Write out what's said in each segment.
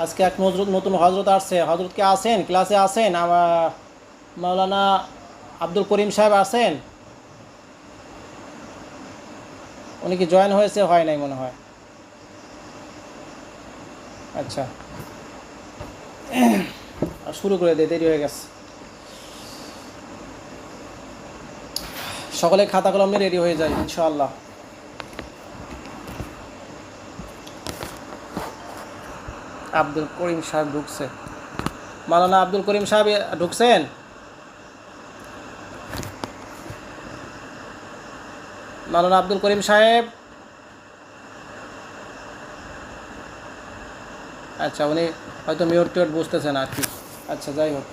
আজকে এক নতুন হজরত আসছে। হজরতকে আছেন, ক্লাসে আছেন? মাওলানা আব্দুল করিম সাহেব আছেন? উনি কি জয়েন হয়েছে? হয় নাই মনে হয়। আচ্ছা, শুরু করে দে, দেরি হয়ে গেছে। সকলে খাতা কলম নিয়ে রেডি হয়ে যায় ইনশাআল্লাহ। আব্দুল করিম সাহেব ঢুকছে। মাওলানা আব্দুল করিম সাহেব ঢুকছেন? মাওলানা আব্দুল করিম সাহেব? আচ্ছা, উনি হয়তো মিউট টিউট বুঝতেছেন আর কি। আচ্ছা, যাই হোক।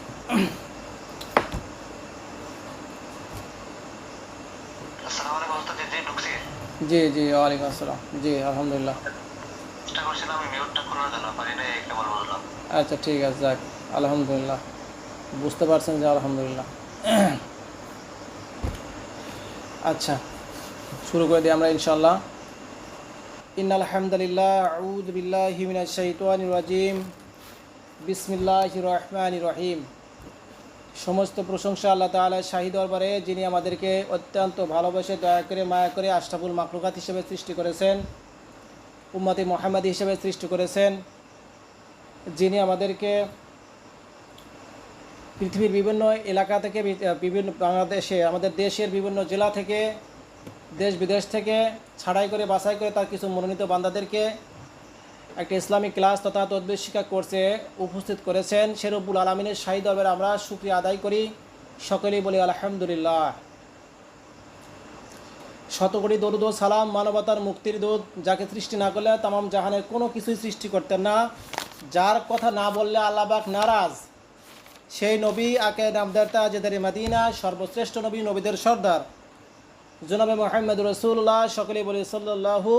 জি জি, ওয়ালাইকুম আসসালাম। জি, আলহামদুলিল্লাহ। আচ্ছা, ঠিক আছে, যাক, আলহামদুলিল্লাহ। বুঝতে পারছেন যে আলহামদুলিল্লাহ। আচ্ছা, শুরু করে দিই আমরা ইনশাআল্লাহ। ইন্নাল হামদুলিল্লাহ, আউযু বিল্লাহি মিনাশ শাইতানির রাজিম, বিসমিল্লাহির রহমানির রহিম। সমস্ত প্রশংসা আল্লাহ তাআলার শাহী দরবারে, যিনি আমাদেরকে অত্যন্ত ভালোবেসে, দয়া করে, মায়া করে আশরাফুল মাখলুকাত হিসেবে সৃষ্টি করেছেন, উম্মতে মুহাম্মাদি হিসেবে সৃষ্টি করেছেন, যিনি আমাদেরকে পৃথিবীর বিভিন্ন এলাকা থেকে, বিভিন্ন বাংলাদেশে, আমাদের দেশের বিভিন্ন জেলা থেকে, দেশ বিদেশ থেকে ছাড়াই করে, বাছাই করে তার কিছু মনোনীত বান্দাদেরকে একটা ইসলামিক ক্লাস তথা তদবির শিক্ষা কোর্সে উপস্থিত করেছেন। সে রব্বুল আলমিনের শাহী দরবারে আমরা শুকরিয়া আদায় করি, সকলেই বলি আলহামদুলিল্লাহ। শতকোটি দরুদ ও সালাম, মানবতার মুক্তির দূত, যাকে সৃষ্টি না করলে তামাম জাহানের কোনো কিছুই সৃষ্টি করতেন না, যার কথা না বললে আল্লাহ পাক নারাজ, সেই নবী আকে নামদার তাজেদারি মদিনা, সর্বশ্রেষ্ঠ নবী, নবীদের সর্দার জনাবে মুহাম্মদ রাসূলুল্লাহ, সকলেই বলি সাল্লাল্লাহু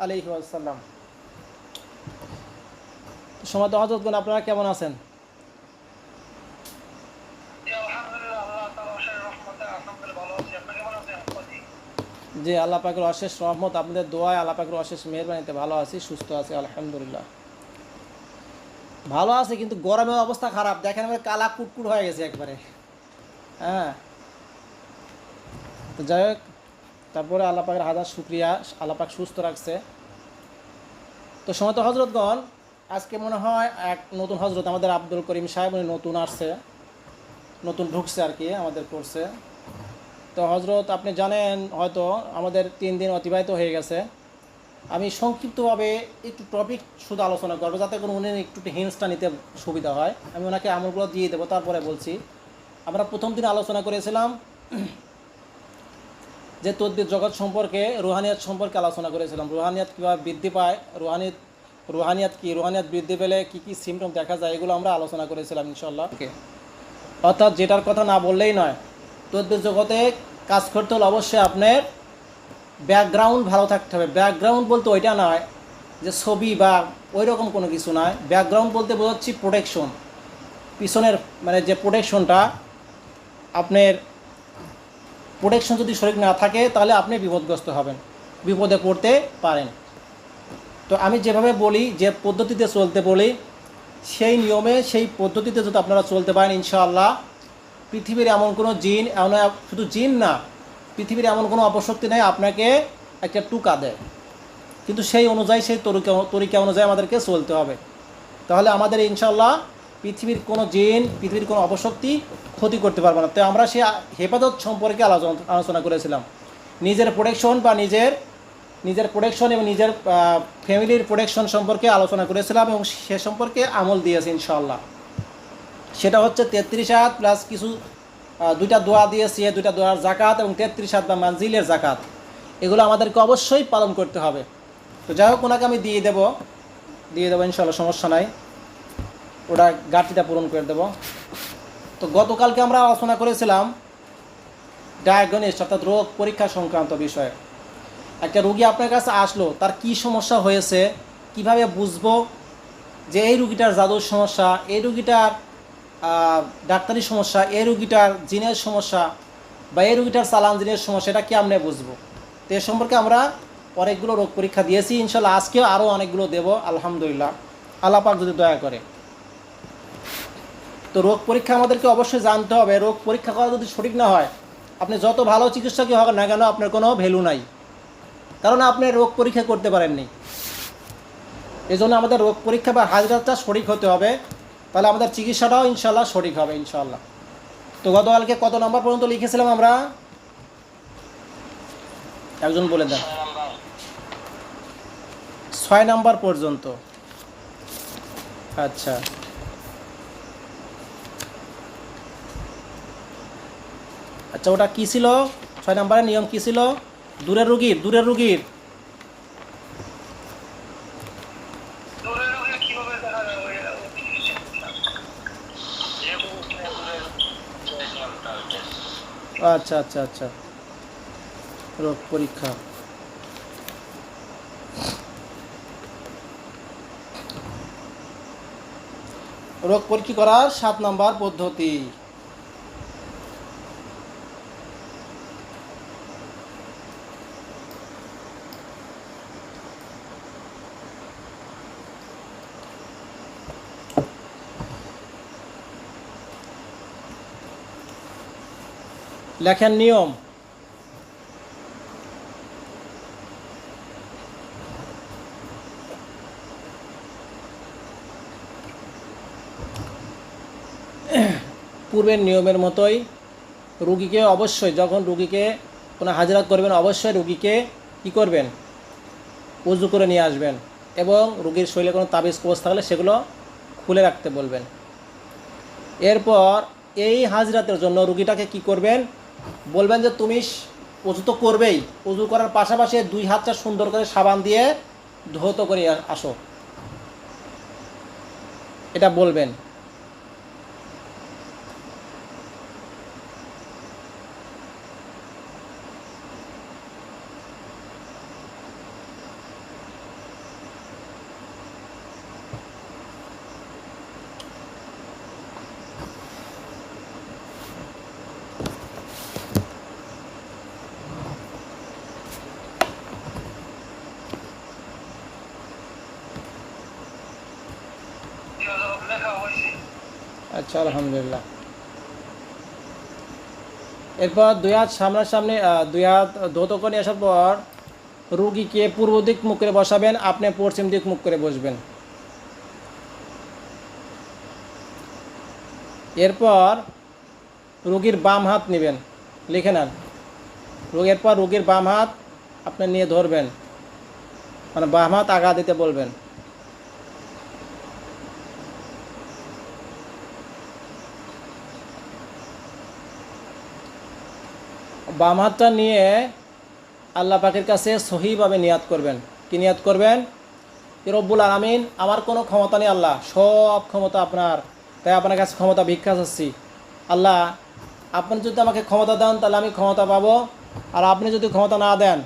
আলাইহি ওয়াসাল্লাম। সমাদর হযরতগণ, আপনারা কেমন আছেন? জি, আল্লাহ পাকের অশেষ রহমত, আপনাদের দোয়ায়, আল্লাহ পাকের অশেষ মেহেরবানিতে ভালো আছি, সুস্থ আছি, আলহামদুলিল্লাহ। ভালো আছে, কিন্তু গরমের অবস্থা খারাপ। দেখেন, আমার কালা কুটকুট হয়ে গেছে একবারে। হ্যাঁ, তো যাই হোক, তারপরে আল্লাহ পাকের হাজার শুক্রিয়া, আল্লাহ পাক সুস্থ রাখছে। তো সময় তো হজরতগণ, আজকে মনে হয় এক নতুন হজরত আমাদের আব্দুল করিম সাহেব, উনি নতুন আসছে, নতুন ঢুকছে আর কি আমাদের কোর্সে। তো হজরত, আপনি জানেন হয়তো আমাদের 3 দিন অতিবাহিত হয়ে গেছে। আমি সংক্ষিপ্তভাবে একটু টপিক শুধু আলোচনা করবো, যাতে করে উনি একটু হিন্টসটা নিতে সুবিধা হয়। আমি ওনাকে আমলগুলো দিয়ে দেবো, তারপরে বলছি। আমরা প্রথম দিন আলোচনা করেছিলাম যে তদ্বির জগৎ সম্পর্কে, রুহানিয়াত সম্পর্কে আলোচনা করেছিলাম। রুহানিয়াত কীভাবে বৃদ্ধি পায়, রুহানিয়াত কি, রুহানিয়াত বৃদ্ধি পেলে কী কী সিমটম দেখা যায়, এগুলো আমরা আলোচনা করেছিলাম ইনশাল্লাহ। অর্থাৎ যেটার কথা না বললেই নয়, তদ্বির জগতে কাজ করতে হলে অবশ্যই আপনার ব্যাকগ্রাউন্ড ভালো থাকতে হবে। ব্যাকগ্রাউন্ড বলতে ওইটা নয় যে ছবি বা ওই রকম কোনো কিছু নয়। ব্যাকগ্রাউন্ড বলতে বোঝাচ্ছি প্রোটেকশন, পিছনের মানে যে প্রোটেকশনটা, আপনার প্রোটেকশন যদি শরীর না থাকে তাহলে আপনি বিপদগ্রস্ত হবেন, বিপদে পড়তে পারেন। তো আমি যেভাবে বলি, যে পদ্ধতিতে চলতে বলি, সেই নিয়মে, সেই পদ্ধতিতে যদি আপনারা চলতে পারেন, ইনশাআল্লাহ পৃথিবীর এমন কোনো জিন, শুধু জিন না, পৃথিবীর এমন কোনো অপশক্তি নেই আপনাকে একটা টুকা দেয়, কিন্তু সেই অনুযায়ী, সেই তরিকা অনুযায়ী আমাদেরকে চলতে হবে। তাহলে আমাদের ইনশাআল্লাহ পৃথিবীর কোনো জিন, পৃথিবীর কোনো অপশক্তি ক্ষতি করতে পারবে না। তো আমরা সেই হেফাজত সম্পর্কে আলোচনা করেছিলাম। নিজের প্রোটেকশন বা নিজের প্রোটেকশন এবং নিজের ফ্যামিলির প্রোটেকশন সম্পর্কে আলোচনা করেছিলাম, এবং সে সম্পর্কে আমল দিয়েছি ইনশাআল্লাহ। সেটা হচ্ছে 33 আয়াত প্লাস কিছু 2টা দোয়া দিয়েছি, 2টা দোয়ার জাকাত এবং 33 আয়াত বা মানজিলের জাকাত, এগুলো আমাদেরকে অবশ্যই পালন করতে হবে। তো যাই হোক, ওনাকে আমি দিয়ে দেবো ইনশাআল্লাহ, সমস্যা নাই, ওটা ঘাটতিটা পূরণ করে দেব। তো গতকালকে আমরা আলোচনা করেছিলাম ডায়াগনোস, অর্থাৎ রোগ পরীক্ষা সংক্রান্ত বিষয়ে। একটা রোগী আপনার কাছে আসলো, তার কি সমস্যা হয়েছে, কিভাবে বুঝবো যে এই রোগীটার জাদুর সমস্যা, এই রোগীটার ডাক্তারি সমস্যা, এই রোগীটার জিনের সমস্যা, বা এই রোগীটার চালান জিনের সমস্যা, এটা কেমনে বুঝবো? তো এ সম্পর্কে আমরা অনেকগুলো রোগ পরীক্ষা দিয়েছি, ইনশাল্লাহ আজকেও আরও অনেকগুলো দেব আলহামদুলিল্লাহ। আল্লাহ পাক যদি দয়া করে। তো রোগ পরীক্ষা আমাদেরকে অবশ্যই জানতে হবে। রোগ পরীক্ষা করা যদি সঠিক না হয়, আপনি যত ভালো চিকিৎসকই হোক না কেন, আপনার কোনো ভ্যালু নাই, কারণ আপনি রোগ পরীক্ষা করতে পারেননি। এই জন্য আমাদের রোগ পরীক্ষা বা হাজরাতটা সঠিক হতে হবে, তাহলে আমাদের চিকিৎসাটাও ইনশাল্লাহ সঠিক হবে ইনশাল্লাহ। তো গতকালকে কত নম্বর পর্যন্ত লিখেছিলাম আমরা? একজন বলে দেন। 6 নাম্বার পর্যন্ত। আচ্ছা, আচ্ছা, ওটা কী ছিল? 6 নাম্বারের নিয়ম কী ছিল? দূরের রুগীর আচ্ছা আচ্ছা আচ্ছা, রোগ পরীক্ষা। রোগ পরীক্ষা করার 7 নাম্বার পদ্ধতি। লেখেন নিয়ম। পূর্বের নিয়মের মতোই রুগীকে অবশ্যই, যখন রুগীকে কোনো হাজরাত করবেন, অবশ্যই রুগীকে কী করবেন? উজু করে নিয়ে আসবেন, এবং রুগীর শরীরে কোনো তাবিজ কবজ থাকলে সেগুলো খুলে রাখতে বলবেন। এরপর এই হাজরাতের জন্য রুগীটাকে কি করবেন? বলবেন যে তুমি উজু তো করবেই, উজু করার পাশাপাশি 2 হাতটা সুন্দর করে সাবান দিয়ে ধৌত করে আসো, এটা বলবেন। আচ্ছা, আলহামদুলিল্লাহ। এরপর 2 হাত সামনাসামনি, 2 হাত ধৌত করে আসার পর রুগীকে পূর্ব দিক মুখ করে বসাবেন, আপনি পশ্চিম দিক মুখ করে বসবেন। এরপর রুগীর বাম হাত নেবেন, লিখে নেন। এরপর রুগীর বাম হাত আপনি নিয়ে ধরবেন, মানে বাম হাত আগা দিতে বলবেন। বাম হাতটা নিয়ে আল্লাহ পাকের কাছে সহিভাবে নিয়াত করবেন। কি নিয়াত করবেন? রব্বুল আলামিন, আমার কোনো ক্ষমতা নেই আল্লাহ, সব ক্ষমতা আপনার, তাই আপনার কাছে ক্ষমতা ভিক্ষা চাচ্ছি। আল্লাহ, আপনি যদি আমাকে ক্ষমতা দেন তাহলে আমি ক্ষমতা পাবো, আর আপনি যদি ক্ষমতা না দেন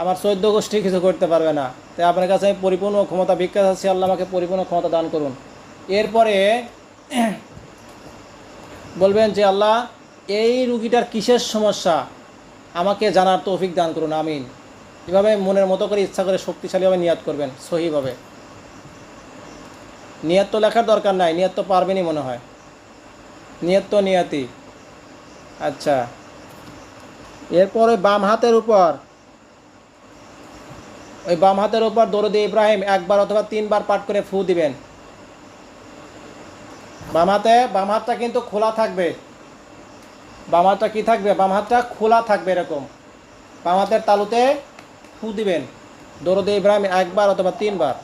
আমার 14 গোষ্ঠী কিছু করতে পারবে না, তাই আপনার কাছে আমি পরিপূর্ণ ক্ষমতা ভিক্ষা চাচ্ছি, আল্লাহ আমাকে পরিপূর্ণ ক্ষমতা দান করুন। এরপরে বলবেন যে আল্লাহ, এই রুগীটার কিসের সমস্যা আমাকে জানার তৌফিক দান করুন, আমিন। এভাবে মনের মতো করে ইচ্ছা করে শক্তিশালীভাবে নিয়াত করবেন, সহিভাবে। নিয়াত তো লেখার দরকার নাই, নিয়াত তো পারবেনই মনে হয়, নিয়াত তো নিয়াতি। আচ্ছা, এরপর ওই বাম হাতের উপর দরুদ ইব্রাহিম 1 বার অথবা 3 বার পাঠ করে ফু দিবেন। বাম হাতটা কিন্তু খোলা থাকবে। বাম হাতটা কী থাকবে? বাম হাতটা খোলা থাকবে, এরকম। বাম হাতের তালুতে ফু দিবেন, দরুদ ইব্রাহিম 1 বার অথবা 3 বার।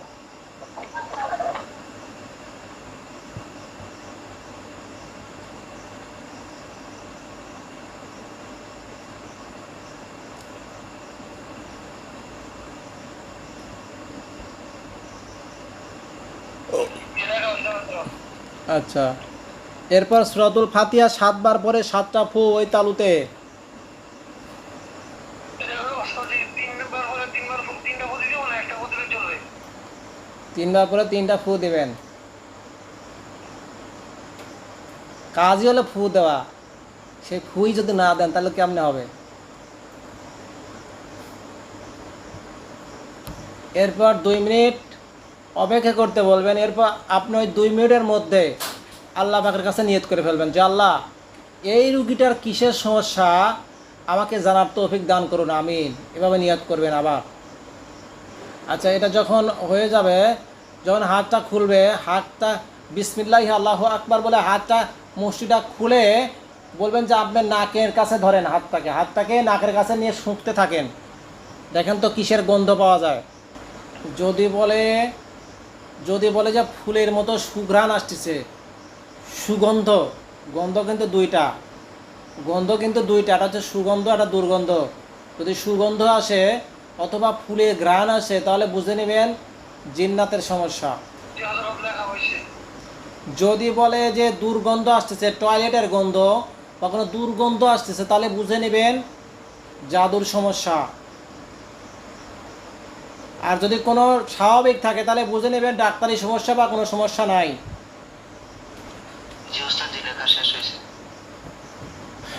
আচ্ছা, এরপর সূরাতুল ফাতিহা 7 বার পরে 7টা ফু ওই তালুতে। 3 বার পরে 3টা ফু দেবেন। কাজই হলো ফু দেওয়া, সেই ফুই যদি না দেন তাহলে কেমনে হবে? এরপর 2 মিনিট অপেক্ষা করতে বলবেন। এরপর আপনি ওই 2 মিনিটের মধ্যে আল্লাহ পাকের কাছে নিয়ত করে ফেলবেন যে আল্লাহ এই রুগীটার কিসের সমস্যা আমাকে জানার তৌফিক দান করুন, আমিন। এভাবে নিয়ত করবেন আবার। আচ্ছা, এটা যখন হয়ে যাবে, যখন হাতটা খুলবে, হাতটা বিসমিল্লাহি আল্লাহু আকবার বলে হাতটা মুষ্টিটা খুলে বলবেন যে আপনার নাকের কাছে ধরেন, হাতটাকে নাকের কাছে নিয়ে শুঁকতে থাকেন, দেখেন তো কিসের গন্ধ পাওয়া যায়। যদি বলে যে ফুলের মতো সুঘ্রাণ আসতেছে, সুগন্ধ, গন্ধ কিন্তু দুইটা, একটা হচ্ছে সুগন্ধ, একটা দুর্গন্ধ। যদি সুগন্ধ আসে অথবা ফুলের ঘ্রাণ আসে তাহলে বুঝে নেবেন জিন্নাতের সমস্যা। যদি বলে যে দুর্গন্ধ আসতেছে, টয়লেটের গন্ধ বা কোনো দুর্গন্ধ আসতেছে, তাহলে বুঝে নেবেন জাদুর সমস্যা। আর যদি কোনো স্বাভাবিক থাকে তাহলে বুঝে নেবেন ডাক্তারি সমস্যা বা কোনো সমস্যা নাই।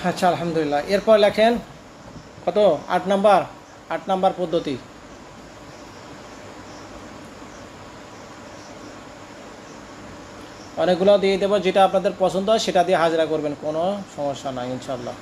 আচ্ছা, আলহামদুলিল্লাহ। এরপর লেখেন কত, 8 নাম্বার পদ্ধতি। অনেকগুলো দিয়ে দেবো, যেটা আপনাদের পছন্দ হয় সেটা দিয়ে হাজিরা করবেন, কোনো সমস্যা নাই ইনশাল্লাহ।